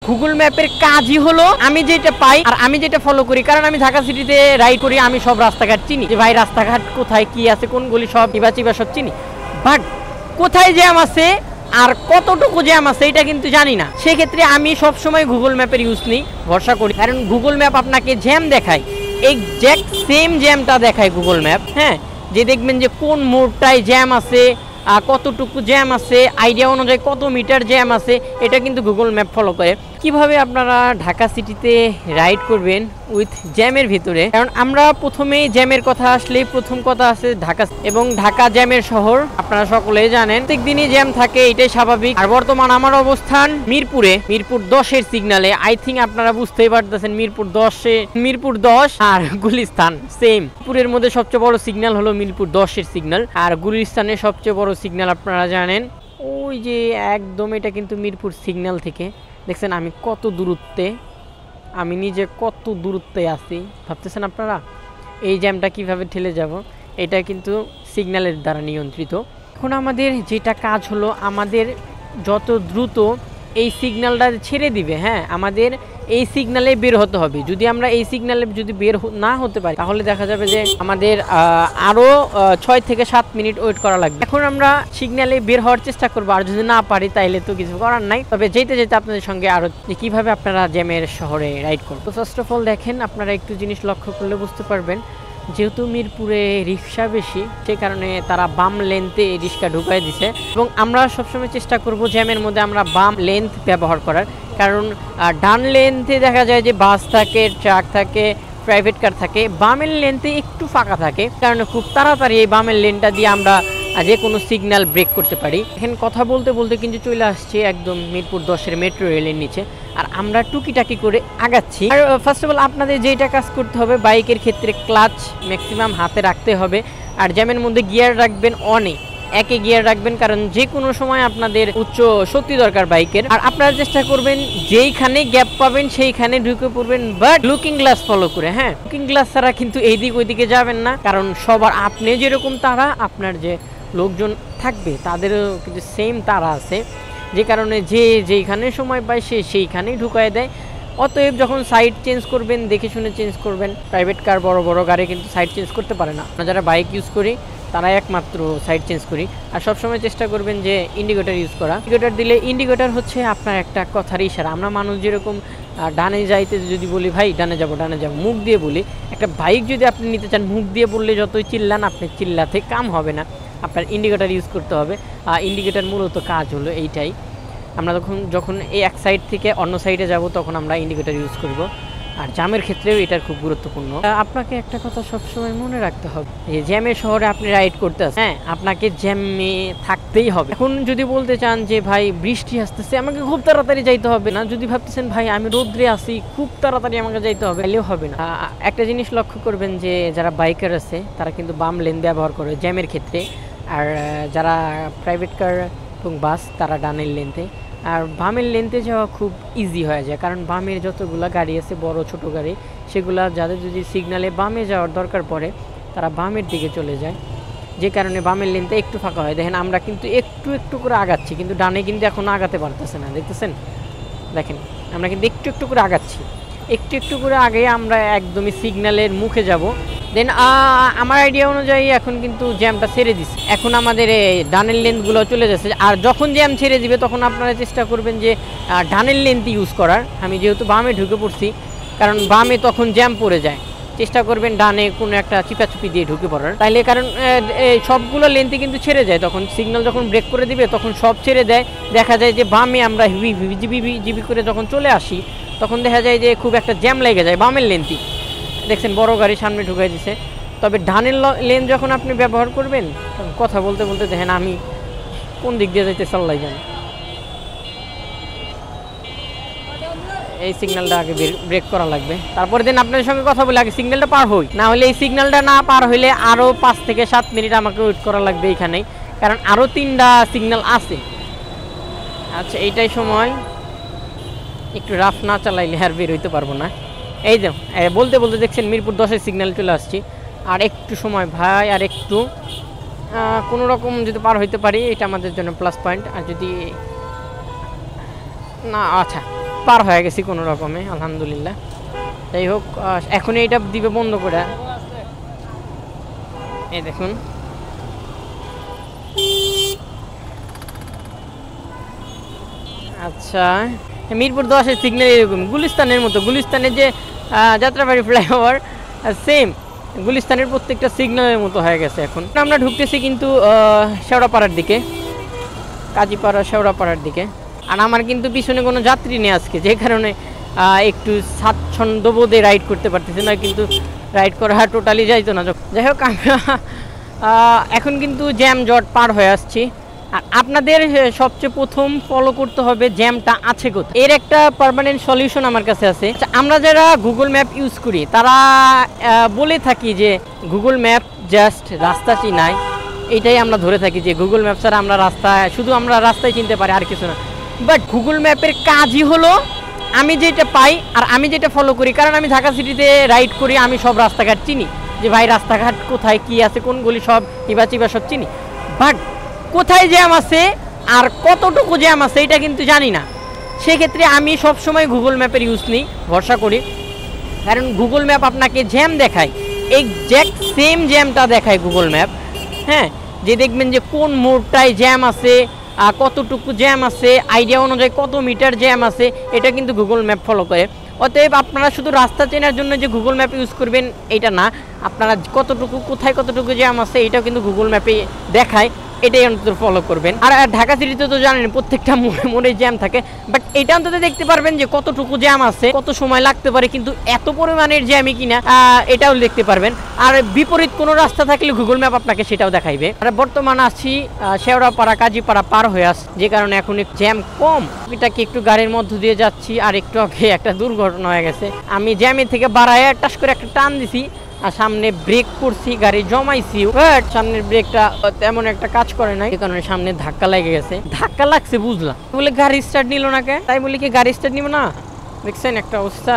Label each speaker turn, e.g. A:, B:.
A: Google ম্যাপের কাজই হলো আমি যেটা পাই আর আমি যেটা ফলো করি, কারণ আমি ঢাকা সিটিতে রাইড করি, আমি সব রাস্তাঘাট চিনি যে ভাই রাস্তাঘাট কোথায় কি আছে, কোন গলি সব চিবা সব চিনি, বাট কোথায় জ্যাম আছে আর কতটুকু জ্যাম আছে এটা কিন্তু জানি না। সেক্ষেত্রে আমি সবসময় গুগল ম্যাপের ইউজ নিই, ভরসা করি, কারণ গুগল ম্যাপ আপনাকে জ্যাম দেখায়, এক্স্যাক্ট সেম জ্যামটা দেখায় গুগল ম্যাপ। হ্যাঁ, যে দেখবেন যে কোন মোড়টায় জ্যাম আছে, কতটুকু জ্যাম আছে, আইডিয়া অনুযায়ী কত মিটার জ্যাম আছে, এটা কিন্তু গুগল ম্যাপ ফলো করে। কিভাবে আপনারা ঢাকা সিটিতে রাইড করবেন উইথ জ্যামের ভিতরে, কারণ আমরা প্রথমেই জ্যামের কথা আসলেই প্রথম কথা আছে ঢাকা, এবং ঢাকা জ্যামের শহর আপনারা সকলেই জানেন, প্রত্যেক দিনই জ্যাম থাকে, এটাই স্বাভাবিক। আর বর্তমান আমার অবস্থান মিরপুর 10-এর সিগনালে। আই থিঙ্ক আপনারা বুঝতেই পারতেছেন মিরপুর 10 আর গুলিস্তান সেম। মিরপুরের মধ্যে সবচেয়ে বড় সিগন্যাল হলো মিরপুর 10-এর সিগন্যাল, আর গুলিস্তানের সবচেয়ে বড় সিগন্যাল আপনারা জানেন ওই যে একদম, এটা কিন্তু মিরপুর সিগন্যাল থেকে দেখছেন আমি কত দূরত্বে, আমি নিজে কত দূরত্বে আছি ভাবতেছেন আপনারা। এই জ্যামটা কিভাবে ঠেলে যাব, এটা কিন্তু সিগন্যালের দ্বারা নিয়ন্ত্রিত। এখন আমাদের যেটা কাজ হলো, আমাদের যত দ্রুত এই সিগন্যালটা ছেড়ে দিবে, হ্যাঁ আমাদের এই সিগন্যালে বের হতে হবে। যদি আমরা এই সিগন্যালে যদি বের না হতে পারি, তাহলে দেখা যাবে যে আমাদের আরও 6 থেকে 7 মিনিট ওয়েট করা লাগবে। এখন আমরা সিগন্যালে বের হওয়ার চেষ্টা করবো, আর যদি না পারি তাইলে তো কিছু করার নাই। তবে যেতে যেতে আপনাদের সঙ্গে আরও কীভাবে আপনারা জ্যামের শহরে রাইড করবেন। তো ফার্স্ট অফ অল দেখেন, আপনারা একটু জিনিস লক্ষ্য করলে বুঝতে পারবেন, যেহেতু মিরপুরে রিক্সা বেশি, সেই কারণে তারা বাম লেন্থে রিক্সা ঢুকাই দিছে, এবং আমরা সবসময় চেষ্টা করব জ্যামের মধ্যে আমরা বাম লেন্থ ব্যবহার করার, কারণ ডান লেন্থে দেখা যায় যে বাস থাকে, ট্রাক থাকে, প্রাইভেট কার থাকে, বামের লেন্থে একটু ফাঁকা থাকে, কারণ খুব তাড়াতাড়ি এই বামের লেনটা দিয়ে আমরা যে কোনো সিগন্যাল ব্রেক করতে পারি। এখন কথা বলতে বলতে কিন্তু চলে আসছে একদম মিরপুর 10-এর মেট্রো রেলের নিচে, আর আমরা টুকিটাকি করে আগাচ্ছি। আর ফার্স্ট অফ অল আপনাদের যেটা কাজ করতে হবে, বাইকের ক্ষেত্রে ক্লাচ ম্যাক্সিমাম হাতে রাখতে হবে, আর জ্যামের মধ্যে গিয়ার রাখবেন অনে, একে গিয়ার রাখবেন, কারণ যে কোনো সময় আপনাদের উচ্চ শক্তি দরকার বাইকের। আর আপনারা চেষ্টা করবেন যেইখানে গ্যাপ পাবেন সেইখানে ঢুকে পড়বেন, বাট লুকিং গ্লাস ফলো করে। হ্যাঁ, লুকিং গ্লাস ছাড়া কিন্তু এইদিক ওইদিকে যাবেন না, কারণ সবার আপনি যেরকম তারা, আপনার যে লোকজন থাকবে তাদেরও কিন্তু সেম তারা আছে, যে কারণে যেইখানে সময় পায় সেইখানেই ঢুকায় দেয়। অতএব যখন সাইড চেঞ্জ করবেন দেখে শুনে চেঞ্জ করবেন। প্রাইভেট কার, বড় বড় গাড়ি কিন্তু সাইড চেঞ্জ করতে পারে না, আমরা যারা বাইক ইউজ করি তারা একমাত্র সাইড চেঞ্জ করি। আর সবসময় চেষ্টা করবেন যে ইন্ডিকেটর ইউজ করা। ইন্ডিকেটর দিলে, ইন্ডিকেটর হচ্ছে আপনার একটা কথার ইশারা। আমরা মানুষ যেরকম ডানে যাইতে যদি বলি ভাই ডানে যাবো মুখ দিয়ে বলি, একটা বাইক যদি আপনি নিতে চান মুখ দিয়ে বললে যতই চিল্লান আপনি চিল্লাতে কাম হবে না, আপনার ইন্ডিকেটর ইউজ করতে হবে। ইন্ডিকেটর মূলত কাজ হলো এইটাই, আমরা যখন এই এক সাইড থেকে অন্য সাইডে যাব তখন আমরা ইন্ডিকেটর ইউজ করব। আর জ্যামের ক্ষেত্রেও এটা খুব গুরুত্বপূর্ণ। আপনাকে একটা কথা সবসময় মনে রাখতে হবে, যে জ্যামের শহরে আপনি রাইড করতে আসেন, হ্যাঁ আপনাকে জ্যামে থাকতেই হবে। এখন যদি বলতে চান যে ভাই বৃষ্টি আসতেছে আমাকে খুব তাড়াতাড়ি যাইতে হবে না, যদি ভাবতেছেন ভাই আমি রোদ্রে আসি খুব তাড়াতাড়ি আমাকে যাইতে হবে, তাহলেও হবে না। একটা জিনিস লক্ষ্য করবেন যে যারা বাইকার আছে তারা কিন্তু বাম লেন ব্যবহার করে জ্যামের ক্ষেত্রে, আর যারা প্রাইভেট কার এবং বাস তারা ডানের লেনতে। আর বামের লেনতে যাওয়া খুব ইজি হয়ে যায়, কারণ বামের যতগুলো গাড়ি আছে বড় ছোট গাড়ি, সেগুলা যাদের যদি সিগনালে বামে যাওয়ার দরকার পড়ে তারা বামের দিকে চলে যায়, যে কারণে বামের লেনটা একটু ফাঁকা হয়। দেখেন আমরা কিন্তু একটু করে আগাচ্ছি, কিন্তু ডানে কিন্তু এখন আগাতে পারতেছে না, দেখতেছেন? দেখেন আমরা কিন্তু একটু করে আগাচ্ছি, একটু করে আগে আমরা একদমই সিগন্যালের মুখে যাব। দেন আমার আইডিয়া অনুযায়ী এখন কিন্তু জ্যামটা ছেড়ে দিচ্ছে, এখন আমাদের ডানের লেনগুলো চলে যাচ্ছে। আর যখন জ্যাম ছেড়ে দিবে তখন আপনারা চেষ্টা করবেন যে ডানের লেনটি ইউজ করার। আমি যেহেতু বামে ঢুকে পড়ছি, কারণ বামে তখন জ্যাম পড়ে যায়, চেষ্টা করবেন ডানে কোনো একটা চিপাচুপি দিয়ে ঢুকে পড়ার, তাইলে কারণ সবগুলো লেনতে কিন্তু ছেড়ে যায়। তখন সিগন্যাল যখন ব্রেক করে দিবে তখন সব ছেড়ে দেয়, দেখা যায় যে বামে আমরা জিবি করে যখন চলে আসি তখন দেখা যায় যে খুব একটা জ্যাম লেগে যায় বামের লেনটি। দেখছেন বড় গাড়ি সামনে ঢুকাই দিছে। তবে ডানের লেন যখন আপনি ব্যবহার করবেন, কথা বলতে বলতে দেখেন আমি কোন দিক দিয়ে যাইতে চাল্লাই যান, এই সিগন্যালটা আগে ব্রেক করা লাগবে, তারপরে দিন আপনাদের সঙ্গে কথা বলে আগে সিগন্যালটা পার হই, না হলে এই সিগন্যালটা না পার হইলে আরও 5 থেকে 7 মিনিট আমাকে ওয়েট করা লাগবে এইখানেই, কারণ আরও 3টা সিগন্যাল আছে। আচ্ছা এইটাই সময়, একটু রাফ না চালাইলে আর বের হইতে পারবো না। এই যে বলতে বলতে দেখছেন মিরপুর 10-এর সিগন্যাল চলে আসছি, আর একটু সময় ভাই, আর একটু কোনো রকম যদি পার হইতে পারি এটা আমাদের জন্য প্লাস পয়েন্ট। আর যদি না, আচ্ছা পার হয়ে গেছি কোনো রকমে, আলহামদুলিল্লাহ। যাই হোক, এখন এইটা দিবে বন্ধ করে। এই দেখুন, আচ্ছা, মিরপুর 10-এর সিগন্যাল এরকম, গুলিস্তানের মতো। গুলিস্তানের যে যাত্রাবাড়ি ফ্লাইওভার সেম গুলিস্তানের প্রত্যেকটা সিগন্যালের মতো হয়ে গেছে। এখন আমরা ঢুকতেছি কিন্তু শেওড়াপাড়ার দিকে, কাজীপাড়া শেওড়াপাড়ার দিকে। আর আমার কিন্তু পিছনে কোনো যাত্রী নেই আজকে, যে কারণে একটু স্বাচ্ছন্দ্যবোধে রাইড করতে পারতেছি না, কিন্তু রাইড করা টোটালি যাইতো না। যাই হোক, আমরা এখন কিন্তু জ্যাম জট পার হয়ে আসছি। আর আপনাদের সবচেয়ে প্রথম ফলো করতে হবে জ্যামটা আছে কোথায়, এর একটা পার্মানেন্ট সলিউশন আমার কাছে আছে। আমরা যারা গুগল ম্যাপ ইউজ করি তারা বলে থাকি যে গুগল ম্যাপ জাস্ট রাস্তা চিনায়, এইটাই আমরা ধরে থাকি যে গুগল ম্যাপ ছাড়া আমরা রাস্তায় চিনতে পারি, আর কিছু না। বাট গুগল ম্যাপের কাজই হলো আমি যেটা পাই আর আমি যেটা ফলো করি, কারণ আমি ঢাকা সিটিতে রাইড করি, আমি সব রাস্তাঘাট চিনি, যে ভাই রাস্তাঘাট কোথায় কি আছে, কোন গলি সব চিবা সব চিনি। বাট কোথায় জ্যাম আছে আর কতটুকু জ্যাম আছে এটা কিন্তু জানি না। সেক্ষেত্রে আমি সবসময় গুগল ম্যাপের ইউজ নিই, ভরসা করি, কারণ গুগল ম্যাপ আপনাকে জ্যাম দেখায়, এক্স্যাক্ট সেম জ্যামটা দেখায় গুগল ম্যাপ। হ্যাঁ, যে দেখবেন যে কোন মোড়টায় জ্যাম আছে, কতটুকু জ্যাম আছে, আইডিয়া অনুযায়ী কত মিটার জ্যাম আছে, এটা কিন্তু গুগল ম্যাপ ফলো করে। অতএব আপনারা শুধু রাস্তা চেনার জন্য যে গুগল ম্যাপ ইউজ করবেন এটা না, আপনারা কোথায় কতটুকু জ্যাম আছে এটাও কিন্তু গুগল ম্যাপে দেখায়, এটাই অন্তত ফলো করবেন। আর ঢাকা সিটিতে তো জানেন প্রত্যেকটা মোড়ে জ্যাম থাকে, বাট এটা অন্তত দেখতে পারবেন যে কতটুকু জ্যাম আছে, কত সময় লাগতে পারে, কিন্তু এত পরিমাণের জ্যামই কিনা এটাও দেখতে পারবেন। আর বিপরীত কোনো রাস্তা থাকলে গুগল ম্যাপ আপনাকে সেটাও দেখাইবে। আর বর্তমানে আছি শেওড়াপাড়া কাজীপাড়া পার হয়ে আসছে, যে কারণে এখন জ্যাম কম। এটাকে একটু গাড়ির মধ্য দিয়ে যাচ্ছি, আর একটু আগে একটা দুর্ঘটনা হয়ে গেছে। আমি জ্যামের থেকে বাড়ায় টাস করে একটা টান দিছি, আর সামনে ব্রেক করছি, গাড়ি জমাইছি, বাট সামনের ব্রেকটা তেমন একটা কাজ করে নাই, এই কারণে সামনে ধাক্কা লেগে গেছে। ধাক্কা লাগছে বুঝলাম, বলে গাড়ি স্টার্ট নিল না কে, তাই বলে কি গাড়ি স্টার্ট নিব না? দেখছেন একটা অবস্থা।